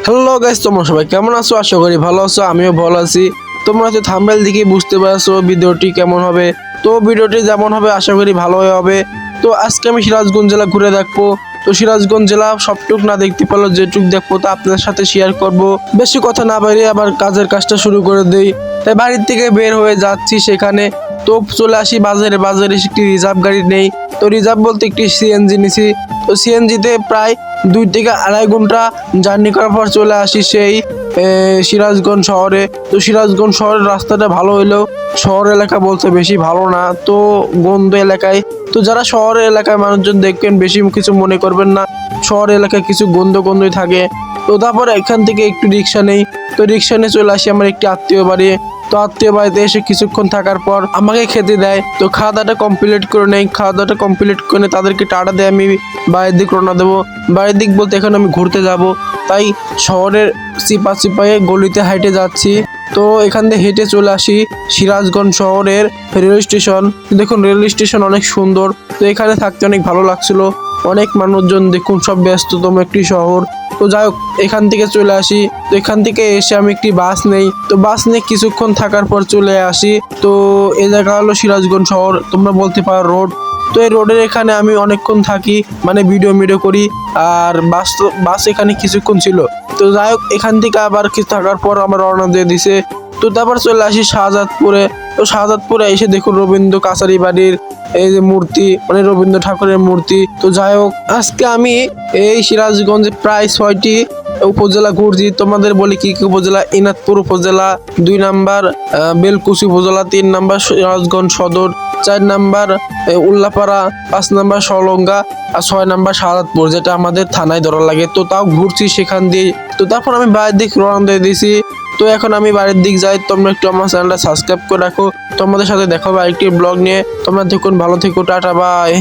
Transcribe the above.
Hello guys, তোমরা সবাই কেমন আছো? আশা করি ভালো আছো, আমিও ভালো আছি। তোমরা তো থাম্বনেল দেখে বুঝতে পারছো ভিডিওটি কেমন হবে। তো ভিডিওটি যেমন হবে আশা করি ভালোই হবে। তো আজকে আমি সিরাজগঞ্জ জেলা ঘুরে দেখবো। তো সিরাজগঞ্জ জেলা সবটুক না দেখতে পারলো, যেটুক দেখবো তা আপনাদের সাথে শেয়ার করব। বেশি কথা না বাইরে আবার কাজটা শুরু করে দেই। তাই বাড়ির থেকে বের হয়ে যাচ্ছি সেখানে। তো চলে আসি বাজারে। বাজারে একটি রিজার্ভ গাড়ি নেই। তো রিজার্ভ বলতে একটি সিএনজি নিছি। তো সিএনজিতে প্রায় 2 থেকে আড়াই ঘন্টা জার্নি করার পর চলে আসি সেই সিরাজগঞ্জ শহরে। তো সিরাজগঞ্জ শহরের রাস্তাটা ভালো হইলেও শহর এলাকা বলতে বেশি ভালো না, তো গন্ধ এলাকায়। তো যারা শহর এলাকায় মানুষজন দেখবেন বেশি কিছু মনে করবেন না, শহর এলাকায় কিছু গন্ধই থাকে। তো তারপর এখান থেকে একটু রিক্সা নেই। তো রিক্সা নিয়ে চলে আসি আমার একটি আত্মীয় বাড়ি। তো আত্মীয় বাড়িতে এসে কিছুক্ষণ থাকার পর আমাকে খেতে দেয়। তো খাওয়া দাওয়াটা কমপ্লিট করে নেই। খাওয়া দাওয়াটা কমপ্লিট করে তাদেরকে টাটা দিয়ে আমি বাড়ির দিক রওনা দেবো। বাড়ির দিক বলতে এখন আমি ঘুরতে যাব, তাই শহরের চিপায়ে গলিতে হাইটে যাচ্ছি। তো এখান থেকে হেঁটে চলে আসি সিরাজগঞ্জ শহরের রেল স্টেশন। দেখুন রেল স্টেশন অনেক সুন্দর। তো এখানে থাকতে অনেক ভালো লাগছিল। অনেক মানুষজন দেখুন, সব ব্যস্ততম একটি শহর। তো যাই হোক, এখান থেকে চলে আসি। তো এখান থেকে এসে আমি একটি বাস নেই। তো বাস নিয়ে কিছুক্ষণ থাকার পর চলে আসি। তো এই জায়গা হলো সিরাজগঞ্জ শহর, তোমরা বলতে পারো রোড। তো এই রোডের এখানে আমি অনেকক্ষণ থাকি, মানে ভিডিও করি। আর বাস এখানে কিছুক্ষণ ছিল। তো যাই হোক, এখান থেকে আবার কিছু থাকার পর আমার রওনা দিয়ে দিছে। তো তারপর চলে আসি শাহজাদপুরে। তো শাহজাদপুরে এসে দেখুন রবীন্দ্র কাছারি বাড়ির এই যে মূর্তি, মানে রবীন্দ্র ঠাকুরের মূর্তি। তো যাই হোক, আজকে আমি এই সিরাজগঞ্জে প্রায় 6টি উপজেলা ঘুরছি। তোমাদের বলি কি কি উপজেলা: ইনাতপুর উপজেলা, 2 নাম্বার বেলকুচি উপজেলা, 3 নাম্বার সিরাজগঞ্জ সদর, 4 নাম্বার উল্লাপাড়া, 5 নাম্বার সলঙ্গা, আর 6 নাম্বার শাহজাদপুর, যেটা আমাদের থানায় ধরা লাগে। তো তাও ঘুরছি সেখান দিয়ে। তো তারপর আমি বাড়ির দিক রওনা দিয়ে দিয়েছি। তো এখন আমি বাড়ির দিক যাই। তোমরা একটু আমার চ্যানেলটা সাবস্ক্রাইব করে রাখো। তোমাদের সাথে দেখা হবে আরেকটি ব্লগ নিয়ে। তোমরা দেখুন, ভালো থেকো, টাটা বাই।